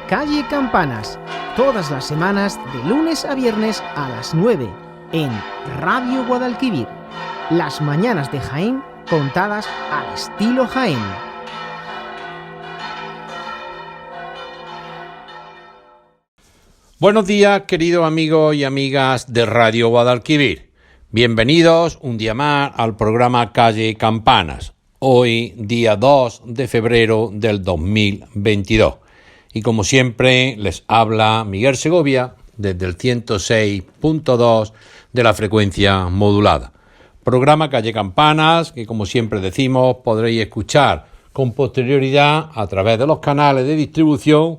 Calle Campanas, todas las semanas de lunes a viernes a las 9 en Radio Guadalquivir. Las mañanas de Jaén contadas al estilo Jaén. Buenos días, queridos amigos y amigas de Radio Guadalquivir. Bienvenidos un día más al programa Calle Campanas. Hoy, día 2 de febrero del 2022. Y como siempre, les habla Miguel Segovia desde el 106.2 de la frecuencia modulada. Programa Calle Campanas, que como siempre decimos, podréis escuchar con posterioridad a través de los canales de distribución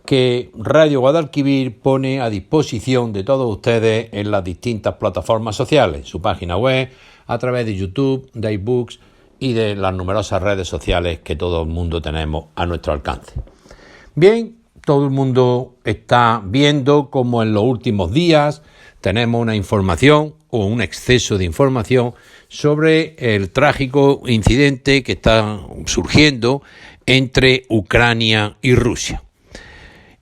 que Radio Guadalquivir pone a disposición de todos ustedes en las distintas plataformas sociales, su página web, a través de YouTube, de iBooks y de las numerosas redes sociales que todo el mundo tenemos a nuestro alcance. Bien, todo el mundo está viendo cómo en los últimos días tenemos una información o un exceso de información sobre el trágico incidente que está surgiendo entre Ucrania y Rusia.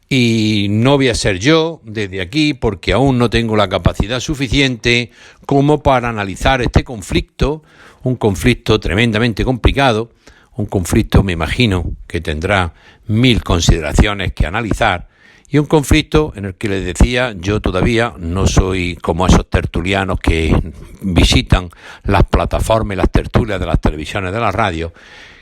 Y no voy a ser yo desde aquí porque aún no tengo la capacidad suficiente como para analizar este conflicto, un conflicto tremendamente complicado, un conflicto me imagino que tendrá 1000 consideraciones que analizar y un conflicto en el que les decía yo todavía no soy como esos tertulianos que visitan las plataformas y las tertulias de las televisiones, de la radio,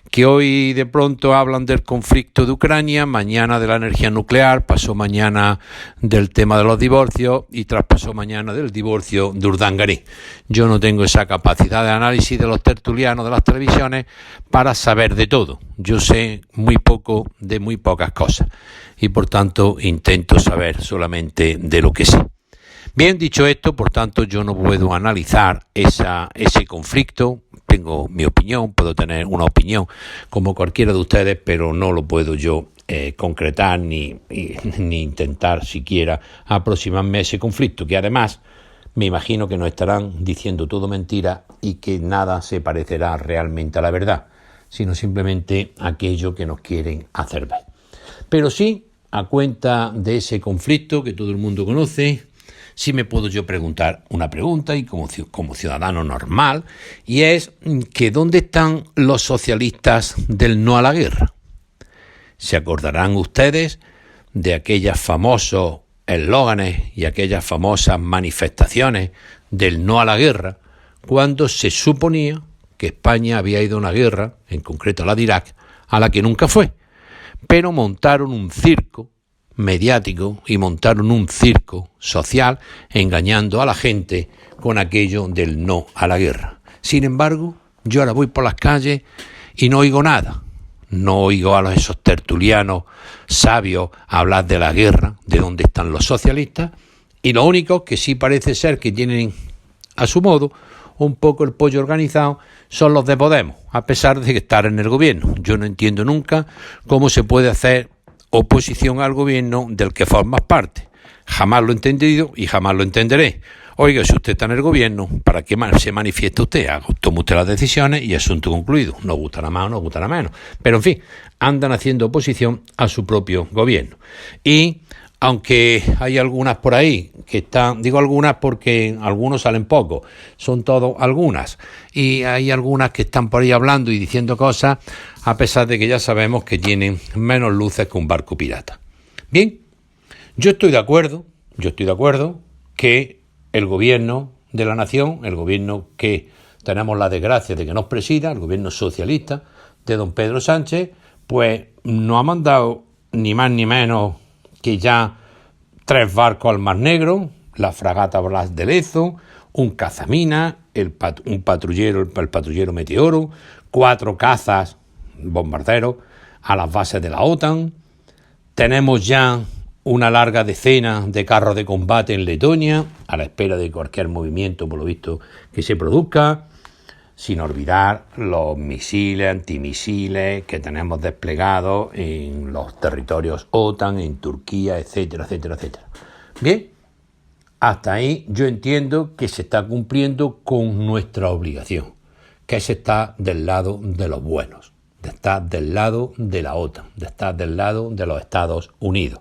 que hoy de pronto hablan del conflicto de Ucrania, mañana de la energía nuclear, pasó mañana del tema de los divorcios y traspasó mañana del divorcio de Urdangarín. Yo no tengo esa capacidad de análisis de los tertulianos de las televisiones para saber de todo. Yo sé muy poco de muy pocas cosas y por tanto intento saber solamente de lo que sé. Bien, dicho esto, por tanto, yo no puedo analizar ese conflicto. Tengo mi opinión, puedo tener una opinión como cualquiera de ustedes, pero no lo puedo yo concretar ni intentar siquiera aproximarme a ese conflicto, que además me imagino que nos estarán diciendo todo mentira y que nada se parecerá realmente a la verdad, sino simplemente aquello que nos quieren hacer ver. Pero sí, a cuenta de ese conflicto que todo el mundo conoce, sí me puedo yo preguntar una pregunta y como ciudadano normal, y es que ¿dónde están los socialistas del no a la guerra? ¿Se acordarán ustedes de aquellos famosos eslóganes y aquellas famosas manifestaciones del no a la guerra cuando se suponía que España había ido a una guerra, en concreto a la de Irak, a la que nunca fue? Pero montaron un circo mediático y montaron un circo social engañando a la gente con aquello del no a la guerra. Sin embargo, yo ahora voy por las calles y no oigo nada. No oigo a esos tertulianos sabios hablar de la guerra, de dónde están los socialistas, y lo único que sí parece ser que tienen a su modo un poco el pollo organizado son los de Podemos, a pesar de estar en el gobierno. Yo no entiendo nunca cómo se puede hacer oposición al gobierno del que formas parte. Jamás lo he entendido y jamás lo entenderé. Oiga, si usted está en el gobierno, ¿para qué se manifiesta usted? Toma usted las decisiones y asunto concluido. Nos gustará más o nos gustará menos. Pero en fin, andan haciendo oposición a su propio gobierno. Y aunque hay algunas por ahí que están, digo algunas porque algunos salen poco, son todos algunas, y hay algunas que están por ahí hablando y diciendo cosas, a pesar de que ya sabemos que tienen menos luces que un barco pirata. Bien, yo estoy de acuerdo que el gobierno de la nación, el gobierno que tenemos la desgracia de que nos presida, el gobierno socialista de don Pedro Sánchez, pues nos ha mandado ni más ni menos que ya 3 barcos al Mar Negro, la fragata Blas de Lezo, un cazamina, el patrullero Meteoro, 4 cazas bombarderos a las bases de la OTAN. Tenemos ya una larga decena de carros de combate en Letonia, a la espera de cualquier movimiento, por lo visto, que se produzca, sin olvidar los misiles, antimisiles que tenemos desplegados en los territorios OTAN, en Turquía, etcétera, etcétera, etcétera. Bien, hasta ahí yo entiendo que se está cumpliendo con nuestra obligación, que se está del lado de los buenos, de estar del lado de la OTAN, de estar del lado de los Estados Unidos.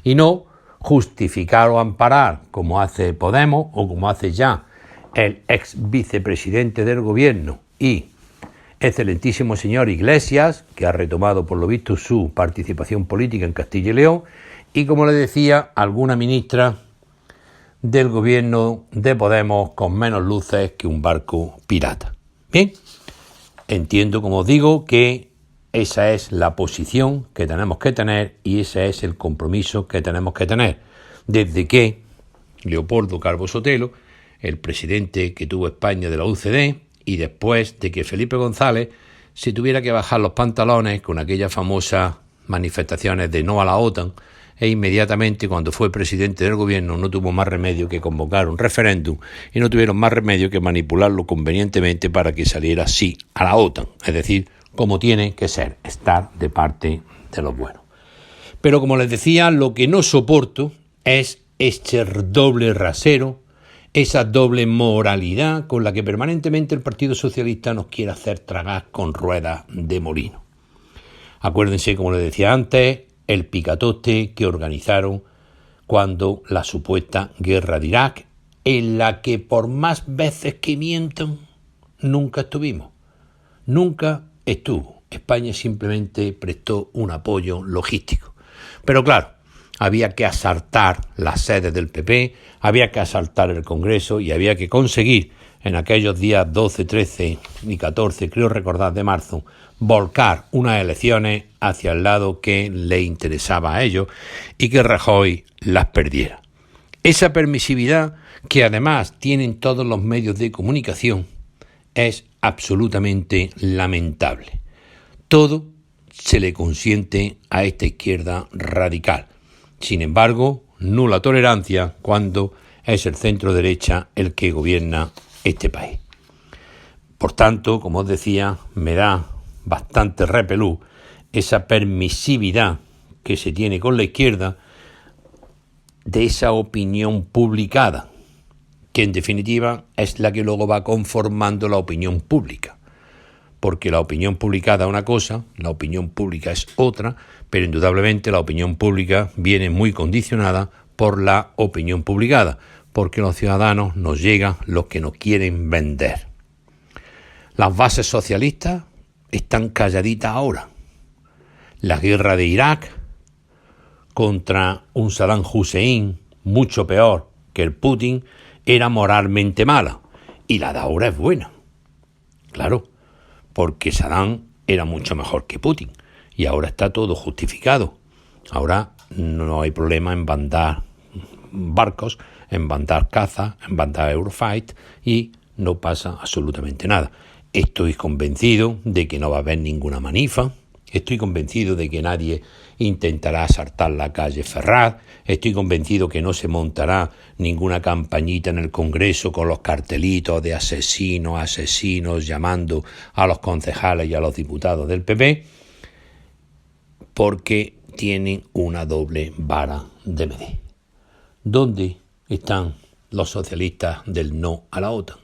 y no justificar o amparar, como hace Podemos o como hace ya el ex vicepresidente del gobierno y excelentísimo señor Iglesias, que ha retomado por lo visto su participación política en Castilla y León, y como le decía, alguna ministra del gobierno de Podemos con menos luces que un barco pirata. Bien, entiendo, como os digo, que esa es la posición que tenemos que tener y ese es el compromiso que tenemos que tener. Desde que Leopoldo Calvo Sotelo, el presidente que tuvo España de la UCD, y después de que Felipe González se tuviera que bajar los pantalones con aquellas famosas manifestaciones de no a la OTAN, e inmediatamente cuando fue presidente del gobierno no tuvo más remedio que convocar un referéndum y no tuvieron más remedio que manipularlo convenientemente para que saliera sí a la OTAN, es decir, como tiene que ser, estar de parte de los buenos. Pero como les decía, lo que no soporto es este doble rasero, esa doble moralidad con la que permanentemente el Partido Socialista nos quiere hacer tragar con ruedas de molino. Acuérdense, como les decía antes, el picatoste que organizaron cuando la supuesta guerra de Irak, en la que por más veces que mientan, nunca estuvimos. Nunca estuvo. España simplemente prestó un apoyo logístico. Pero claro, había que asaltar las sedes del PP, había que asaltar el Congreso y había que conseguir en aquellos días 12, 13 y 14, creo recordar, de marzo, volcar unas elecciones hacia el lado que le interesaba a ellos y que Rajoy las perdiera. Esa permisividad, que además tienen todos los medios de comunicación, es absolutamente lamentable. Todo se le consiente a esta izquierda radical. Sin embargo, nula tolerancia cuando es el centro derecha el que gobierna este país. Por tanto, como os decía, me da bastante repelú esa permisividad que se tiene con la izquierda de esa opinión publicada, que en definitiva es la que luego va conformando la opinión pública. Porque la opinión publicada es una cosa, la opinión pública es otra, pero indudablemente la opinión pública viene muy condicionada por la opinión publicada, porque los ciudadanos nos llegan los que nos quieren vender. Las bases socialistas están calladitas ahora. La guerra de Irak contra un Saddam Hussein mucho peor que el Putin era moralmente mala, y la de ahora es buena. Claro, porque Saddam era mucho mejor que Putin y ahora está todo justificado. Ahora no hay problema en mandar barcos, en mandar cazas, en mandar Eurofight y no pasa absolutamente nada. Estoy convencido de que no va a haber ninguna manifa. Estoy convencido de que nadie intentará asaltar la calle Ferraz. Estoy convencido que no se montará ninguna campañita en el Congreso con los cartelitos de asesinos, llamando a los concejales y a los diputados del PP, porque tienen una doble vara de medir. ¿Dónde están los socialistas del no a la OTAN?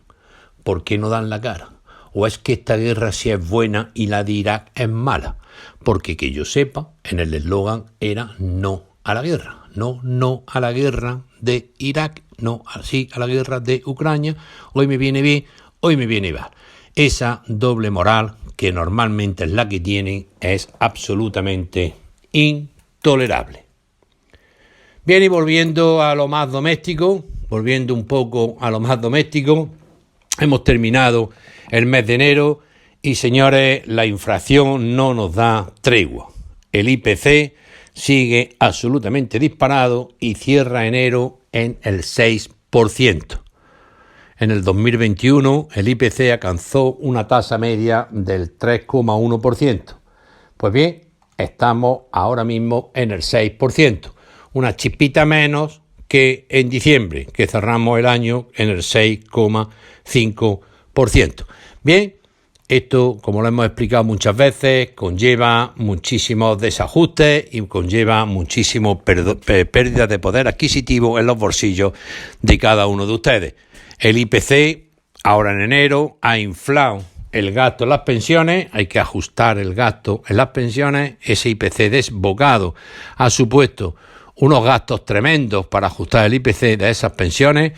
¿Por qué no dan la cara? ¿O es que esta guerra sí es buena y la de Irak es mala? Porque que yo sepa, en el eslogan era no a la guerra. No a la guerra de Irak, no sí a la guerra de Ucrania. Hoy me viene bien, hoy me viene mal. Esa doble moral, que normalmente es la que tienen, es absolutamente intolerable. Bien, y volviendo a lo más doméstico, hemos terminado el mes de enero y, señores, la inflación no nos da tregua. El IPC sigue absolutamente disparado y cierra enero en el 6%. En el 2021 el IPC alcanzó una tasa media del 3,1%. Pues bien, estamos ahora mismo en el 6%, una chispita menos que en diciembre, que cerramos el año en el 6,5%. Bien, esto, como lo hemos explicado muchas veces, conlleva muchísimos desajustes y conlleva muchísimo pérdida de poder adquisitivo en los bolsillos de cada uno de ustedes. El IPC, ahora en enero, ha inflado el gasto en las pensiones, hay que ajustar el gasto en las pensiones. Ese IPC desbocado ha supuesto unos gastos tremendos para ajustar el IPC de esas pensiones.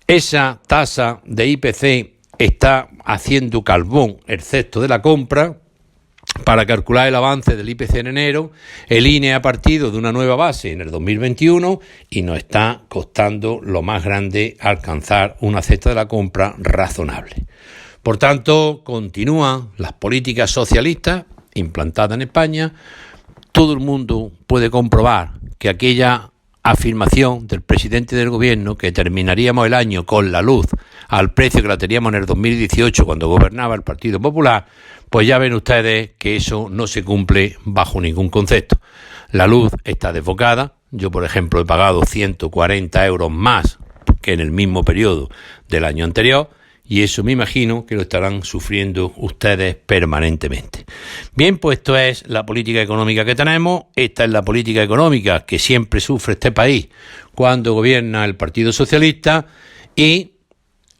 Esa tasa de IPC está haciendo carbón el cesto de la compra. Para calcular el avance del IPC en enero, el INE ha partido de una nueva base en el 2021 y nos está costando lo más grande alcanzar una cesta de la compra razonable. Por tanto, continúan las políticas socialistas implantadas en España. Todo el mundo puede comprobar que aquella afirmación del presidente del gobierno que terminaríamos el año con la luz al precio que la teníamos en el 2018 cuando gobernaba el Partido Popular, pues ya ven ustedes que eso no se cumple bajo ningún concepto. La luz está desbocada. Yo, por ejemplo, he pagado 140 euros más que en el mismo periodo del año anterior, y eso me imagino que lo estarán sufriendo ustedes permanentemente. Bien, pues esto es la política económica que tenemos. Esta es la política económica que siempre sufre este país cuando gobierna el Partido Socialista, y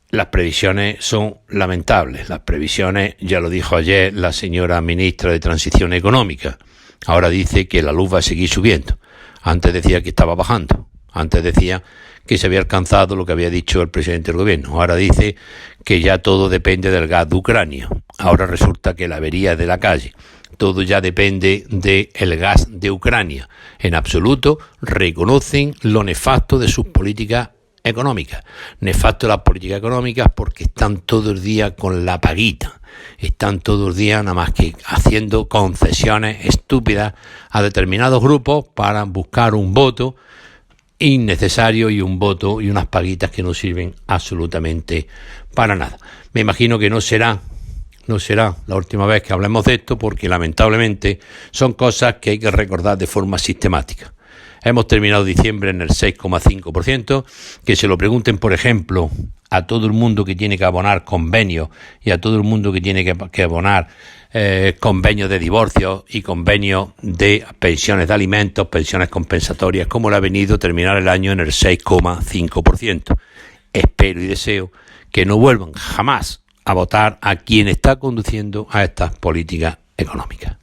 las previsiones son lamentables. Las previsiones, ya lo dijo ayer la señora ministra de Transición Económica. Ahora dice que la luz va a seguir subiendo. Antes decía que estaba bajando. Antes decía que se había alcanzado lo que había dicho el presidente del gobierno. Ahora dice que ya todo depende del gas de Ucrania. Ahora resulta que la avería es de la calle. Todo ya depende del gas de Ucrania. En absoluto reconocen lo nefasto de sus políticas económicas. Nefasto las políticas económicas porque están todo el día con la paguita. Están todo el día nada más que haciendo concesiones estúpidas a determinados grupos para buscar un voto innecesario y un voto y unas paguitas que no sirven absolutamente para nada. Me imagino que no será la última vez que hablemos de esto, porque lamentablemente son cosas que hay que recordar de forma sistemática. Hemos terminado diciembre en el 6,5%, que se lo pregunten, por ejemplo, a todo el mundo que tiene que abonar convenios y a todo el mundo que tiene que abonar convenios de divorcio y convenios de pensiones de alimentos, pensiones compensatorias, cómo le ha venido terminar el año en el 6,5%. Espero y deseo que no vuelvan jamás a votar a quien está conduciendo a estas políticas económicas.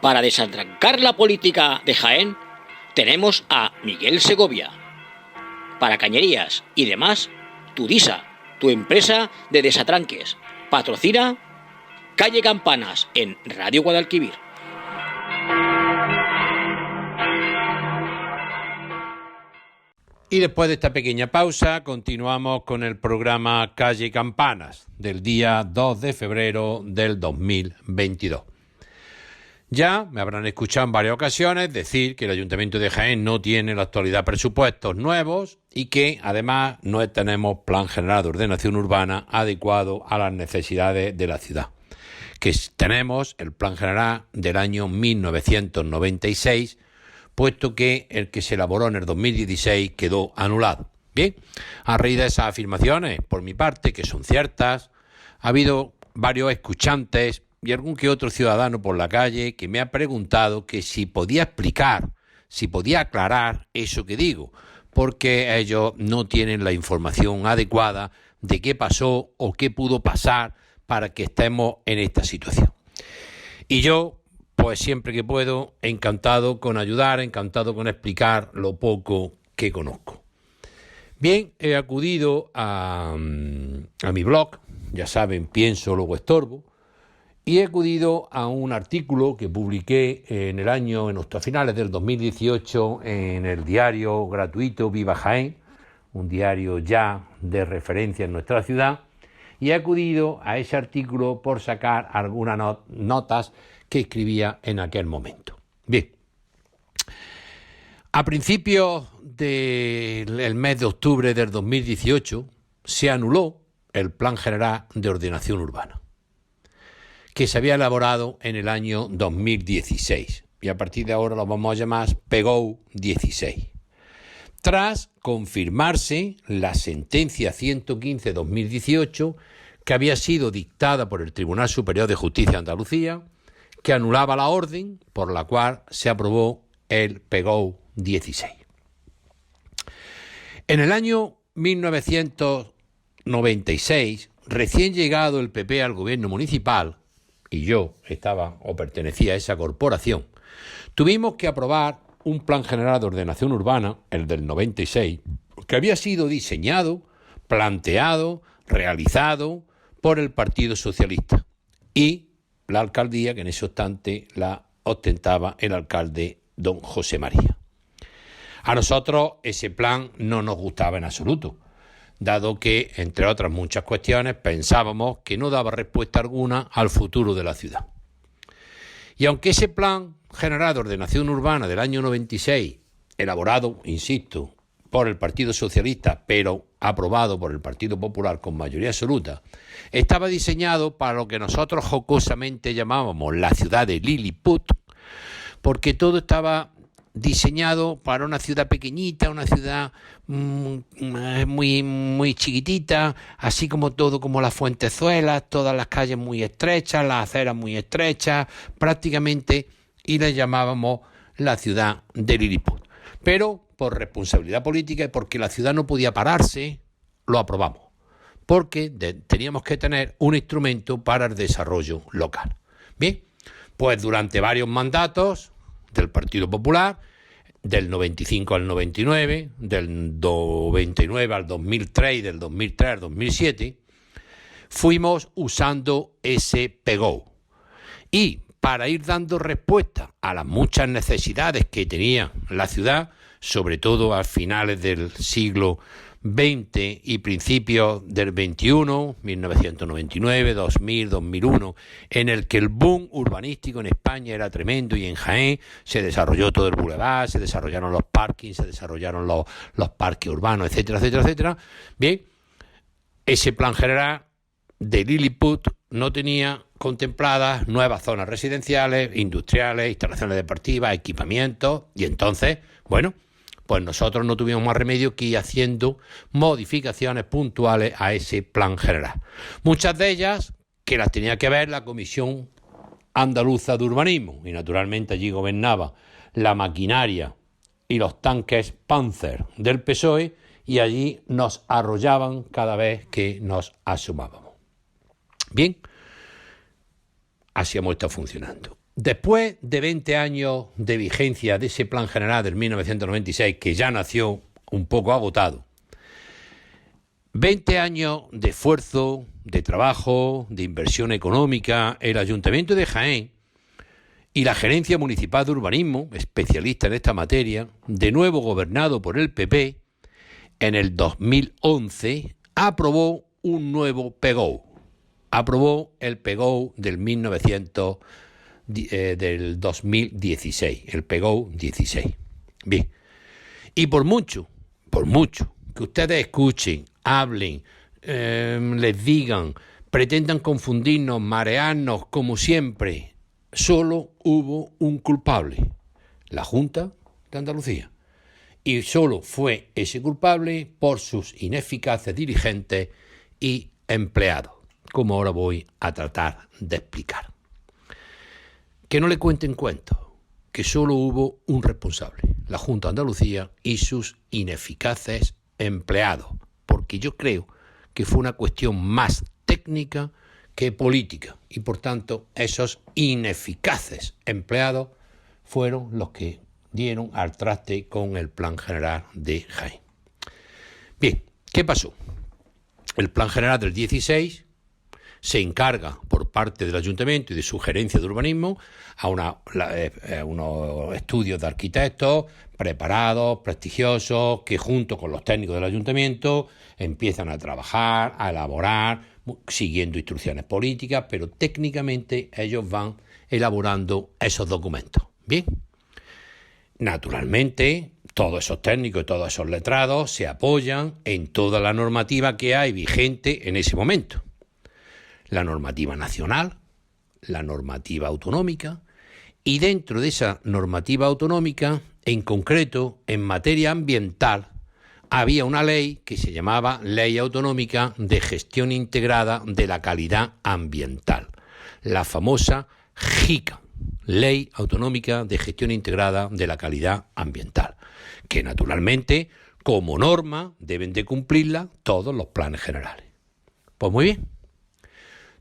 Para desatrancar la política de Jaén, tenemos a Miguel Segovia. Para cañerías y demás, Tudisa, tu empresa de desatranques. Patrocina Calle Campanas en Radio Guadalquivir. Y después de esta pequeña pausa, continuamos con el programa Calle Campanas del día 2 de febrero del 2022. Ya me habrán escuchado en varias ocasiones decir que el Ayuntamiento de Jaén no tiene en la actualidad presupuestos nuevos y que además no tenemos plan general de ordenación urbana adecuado a las necesidades de la ciudad. Que tenemos el plan general del año 1996, puesto que el que se elaboró en el 2016 quedó anulado. Bien, a raíz de esas afirmaciones, por mi parte, que son ciertas, ha habido varios escuchantes y algún que otro ciudadano por la calle que me ha preguntado que si podía explicar, si podía aclarar eso que digo, porque ellos no tienen la información adecuada de qué pasó o qué pudo pasar para que estemos en esta situación. Y yo, pues siempre que puedo, encantado con ayudar, encantado con explicar lo poco que conozco. Bien, he acudido a mi blog, ya saben, Pienso, Luego Estorbo, y he acudido a un artículo que publiqué a finales del 2018 en el diario gratuito Viva Jaén, un diario ya de referencia en nuestra ciudad, y he acudido a ese artículo por sacar algunas notas que escribía en aquel momento. Bien, a principios del mes de octubre del 2018 se anuló el Plan General de Ordenación Urbana, que se había elaborado en el año 2016, y a partir de ahora lo vamos a llamar PEGOU 16. Tras confirmarse la sentencia 115/2018, que había sido dictada por el Tribunal Superior de Justicia de Andalucía, que anulaba la orden por la cual se aprobó el PEGOU 16. En el año 1996, recién llegado el PP al gobierno municipal, y yo estaba o pertenecía a esa corporación, tuvimos que aprobar un plan general de ordenación urbana, el del 96, que había sido diseñado, planteado, realizado por el Partido Socialista y la alcaldía, que en ese instante la ostentaba el alcalde don José María. A nosotros ese plan no nos gustaba en absoluto, dado que, entre otras muchas cuestiones, pensábamos que no daba respuesta alguna al futuro de la ciudad. Y aunque ese plan general de ordenación urbana del año 96, elaborado, insisto, por el Partido Socialista, pero aprobado por el Partido Popular con mayoría absoluta, estaba diseñado para lo que nosotros jocosamente llamábamos la ciudad de Lilliput, porque todo estaba diseñado para una ciudad pequeñita, una ciudad muy chiquitita, así como todo como las Fuentezuelas, todas las calles muy estrechas, las aceras muy estrechas, prácticamente, y le llamábamos la ciudad de Lilliput. Pero por responsabilidad política y porque la ciudad no podía pararse, lo aprobamos, porque teníamos que tener un instrumento para el desarrollo local. Bien, pues durante varios mandatos del Partido Popular, del 95 al 99, del 99 al 2003 y del 2003 al 2007, fuimos usando ese PEGO. Y para ir dando respuesta a las muchas necesidades que tenía la ciudad, sobre todo a finales del siglo XX y principios del XXI, 1999, 2000, 2001, en el que el boom urbanístico en España era tremendo y en Jaén se desarrolló todo el boulevard, se desarrollaron los parkings, se desarrollaron los parques urbanos, etcétera, etcétera, etcétera. Bien, ese plan general de Lilliput no tenía contempladas nuevas zonas residenciales, industriales, instalaciones deportivas, equipamientos, y entonces, bueno, pues nosotros no tuvimos más remedio que ir haciendo modificaciones puntuales a ese plan general. Muchas de ellas que las tenía que ver la Comisión Andaluza de Urbanismo, y naturalmente allí gobernaba la maquinaria y los tanques Panzer del PSOE, y allí nos arrollaban cada vez que nos asomábamos. Bien, así hemos estado funcionando. Después de 20 años de vigencia de ese plan general del 1996, que ya nació un poco agotado, 20 años de esfuerzo, de trabajo, de inversión económica, el Ayuntamiento de Jaén y la Gerencia Municipal de Urbanismo, especialista en esta materia, de nuevo gobernado por el PP, en el 2011 aprobó un nuevo PEGO. Aprobó el PEGO del 2016, el PEGO 16. Bien, y por mucho que ustedes escuchen, hablen, les digan, pretendan confundirnos, marearnos, como siempre, solo hubo un culpable, la Junta de Andalucía. Y solo fue ese culpable por sus ineficaces dirigentes y empleados, como ahora voy a tratar de explicar. Que no le cuenten cuentos, que solo hubo un responsable, la Junta de Andalucía y sus ineficaces empleados, porque yo creo que fue una cuestión más técnica que política, y por tanto esos ineficaces empleados fueron los que dieron al traste con el plan general de Jaén. Bien, ¿qué pasó? El plan general del 16 se encarga por parte del Ayuntamiento y de su gerencia de urbanismo a unos estudios de arquitectos preparados, prestigiosos, que junto con los técnicos del Ayuntamiento empiezan a trabajar, a elaborar, siguiendo instrucciones políticas, pero técnicamente ellos van elaborando esos documentos. Bien, naturalmente, todos esos técnicos y todos esos letrados se apoyan en toda la normativa que hay vigente en ese momento. La normativa nacional, la normativa autonómica, y dentro de esa normativa autonómica, en concreto, en materia ambiental, había una ley que se llamaba Ley Autonómica de Gestión Integrada de la Calidad Ambiental, la famosa JICA, Ley Autonómica de Gestión Integrada de la Calidad Ambiental, que naturalmente, como norma, deben de cumplirla todos los planes generales. Pues muy bien.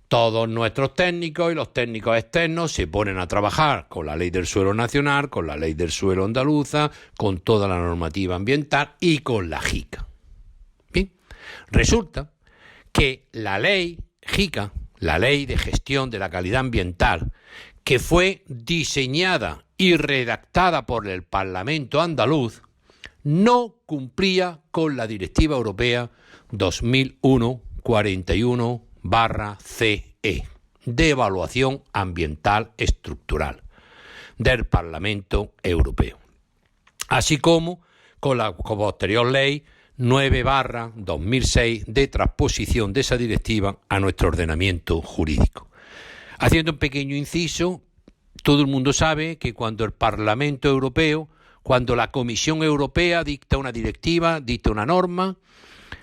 Todos nuestros técnicos y los técnicos externos se ponen a trabajar con la ley del suelo nacional, con la ley del suelo andaluza, con toda la normativa ambiental y con la JICA. Bien, resulta que la ley JICA, la ley de gestión de la calidad ambiental, que fue diseñada y redactada por el Parlamento andaluz, no cumplía con la Directiva Europea 2001/41/CE de evaluación ambiental estructural del Parlamento Europeo, así como con la posterior ley 9/2006 de transposición de esa directiva a nuestro ordenamiento jurídico. Haciendo un pequeño inciso, todo el mundo sabe que cuando el Parlamento Europeo, cuando la Comisión Europea dicta una directiva, dicta una norma,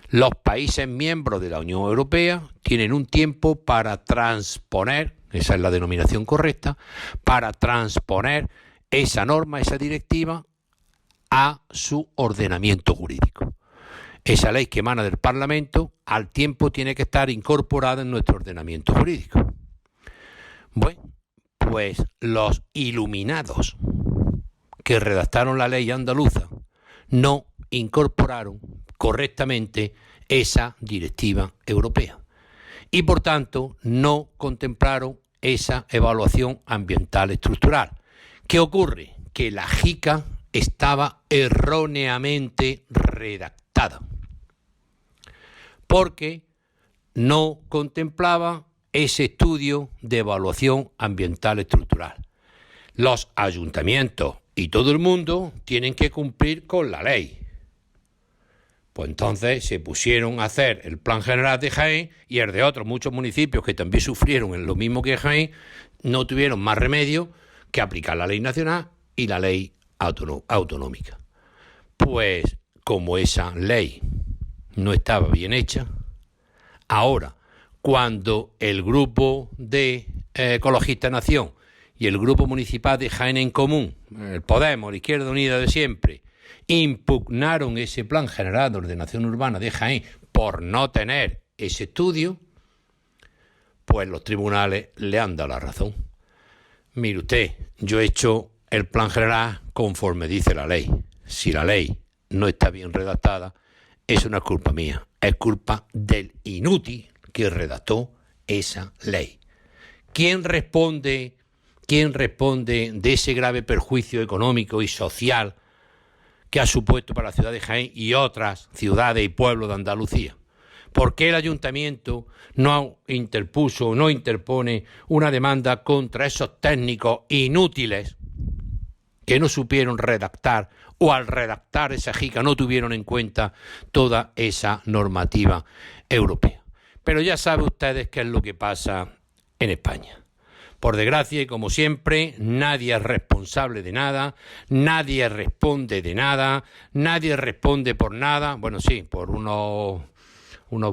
los países miembros de la Unión Europea tienen un tiempo para transponer, esa es la denominación correcta, para transponer esa norma, esa directiva, a su ordenamiento jurídico. Esa ley que emana del Parlamento, al tiempo tiene que estar incorporada en nuestro ordenamiento jurídico. Bueno, pues los iluminados que redactaron la ley andaluza no incorporaron correctamente esa directiva europea y por tanto no contemplaron esa evaluación ambiental estructural. ¿Qué ocurre? Que la JICA estaba erróneamente redactada porque no contemplaba ese estudio de evaluación ambiental estructural. Los ayuntamientos y todo el mundo tienen que cumplir con la ley. Pues entonces se pusieron a hacer el Plan General de Jaén y el de otros muchos municipios que también sufrieron en lo mismo que Jaén, no tuvieron más remedio que aplicar la ley nacional y la ley autonómica. Pues como esa ley no estaba bien hecha, ahora cuando el grupo de Ecologistas Nación y el grupo municipal de Jaén en Común, el Podemos, la Izquierda Unida de siempre, impugnaron ese Plan General de Ordenación Urbana de Jaén por no tener ese estudio, pues los tribunales le han dado la razón. Mire usted, yo he hecho el Plan General conforme dice la ley. Si la ley no está bien redactada, eso no es culpa mía, es culpa del inútil que redactó esa ley. ¿Quién responde de ese grave perjuicio económico y social que ha supuesto para la ciudad de Jaén y otras ciudades y pueblos de Andalucía? ¿Por qué el ayuntamiento no interpone una demanda contra esos técnicos inútiles que no supieron redactar o al redactar esa JICA no tuvieron en cuenta toda esa normativa europea? Pero ya saben ustedes qué es lo que pasa en España. Por desgracia, y como siempre, nadie es responsable de nada, nadie responde de nada, nadie responde por nada. Bueno, sí, por unos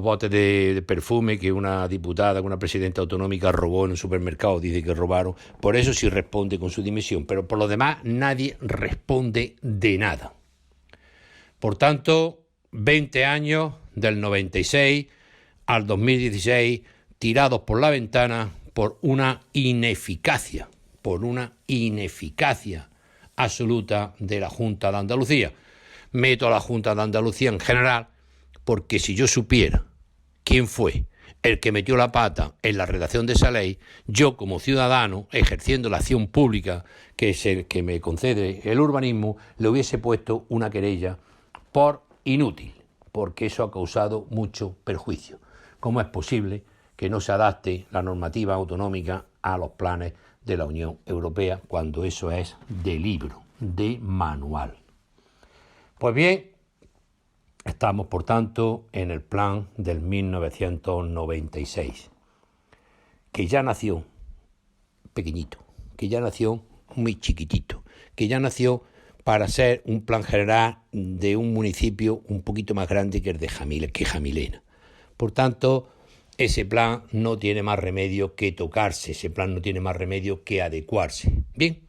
botes de perfume que una diputada, una presidenta autonómica robó en un supermercado, dice que robaron. Por eso sí responde con su dimisión, pero por lo demás nadie responde de nada. Por tanto, 20 años del 96 al 2016 tirados por la ventana por una ineficacia absoluta de la Junta de Andalucía. Meto a la Junta de Andalucía en general porque si yo supiera quién fue el que metió la pata en la redacción de esa ley, yo como ciudadano, ejerciendo la acción pública que es el que me concede el urbanismo, le hubiese puesto una querella por inútil, porque eso ha causado mucho perjuicio. ¿Cómo es posible que no se adapte la normativa autonómica a los planes de la Unión Europea cuando eso es de libro, de manual? Pues bien, estamos por tanto en el plan del 1996, que ya nació pequeñito, que ya nació muy chiquitito, que ya nació para ser un plan general de un municipio un poquito más grande que el de Jamilena. Por tanto, ese plan no tiene más remedio que tocarse, ese plan no tiene más remedio que adecuarse. Bien,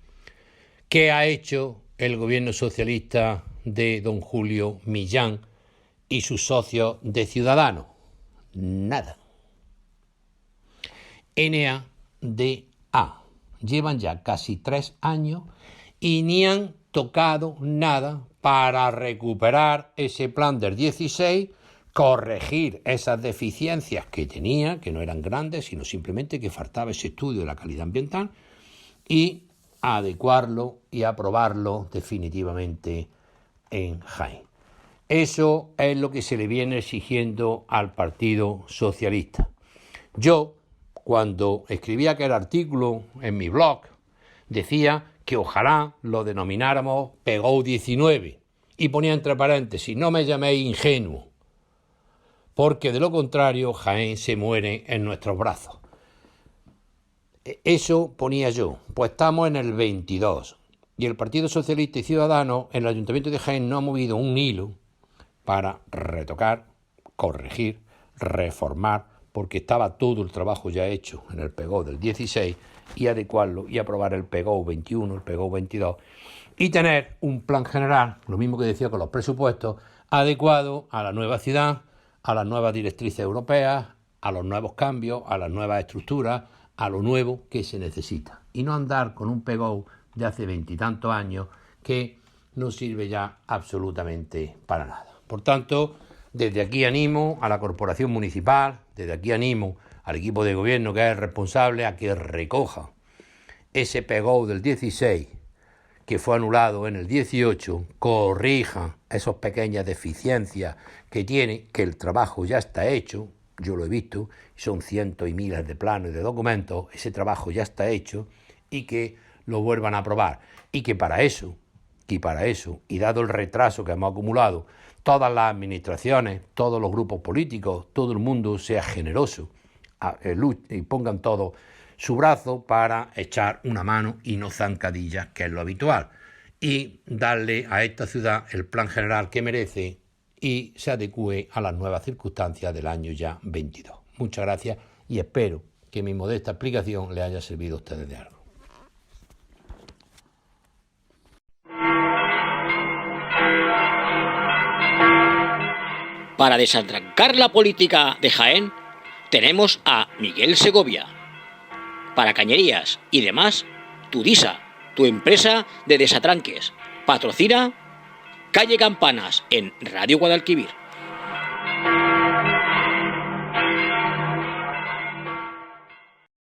¿qué ha hecho el gobierno socialista de don Julio Millán y sus socios de Ciudadanos? Nada. NADA. Llevan ya casi 3 años y ni han tocado nada para recuperar ese plan del 16, corregir esas deficiencias que tenía, que no eran grandes, sino simplemente que faltaba ese estudio de la calidad ambiental, y adecuarlo y aprobarlo definitivamente en Jaén. Eso es lo que se le viene exigiendo al Partido Socialista. Yo, cuando escribía aquel artículo en mi blog, decía que ojalá lo denomináramos PEGO 19 y ponía entre paréntesis, no me llaméis ingenuo, porque de lo contrario Jaén se muere en nuestros brazos. Eso ponía yo. Pues estamos en el 22 y el Partido Socialista y Ciudadanos en el Ayuntamiento de Jaén no ha movido un hilo para retocar, corregir, reformar, porque estaba todo el trabajo ya hecho en el PEGO del 16 y adecuarlo y aprobar el PEGO 21, el PEGO 22 y tener un plan general, lo mismo que decía con los presupuestos, adecuado a la nueva ciudad, a las nuevas directrices europeas, a los nuevos cambios, a las nuevas estructuras, a lo nuevo que se necesita. Y no andar con un PEGO de hace 20 y tantos años que no sirve ya absolutamente para nada. Por tanto, desde aquí animo a la Corporación Municipal, desde aquí animo al equipo de gobierno que es responsable a que recoja ese PEGO del 16 que fue anulado en el 18, corrija esas pequeñas deficiencias que tiene, que el trabajo ya está hecho, yo lo he visto, son cientos y miles de planos y de documentos, ese trabajo ya está hecho y que lo vuelvan a aprobar. Y que para eso, y dado el retraso que hemos acumulado, todas las administraciones, todos los grupos políticos, todo el mundo sea generoso y pongan todo su brazo para echar una mano y no zancadillas, que es lo habitual, y darle a esta ciudad el plan general que merece y se adecue a las nuevas circunstancias del año ya 22. Muchas gracias y espero que mi modesta explicación le haya servido a ustedes de algo. Para desatrancar la política de Jaén, tenemos a Miguel Segovia. Para cañerías y demás, Tudisa, tu empresa de desatranques. Patrocina Calle Campanas en Radio Guadalquivir.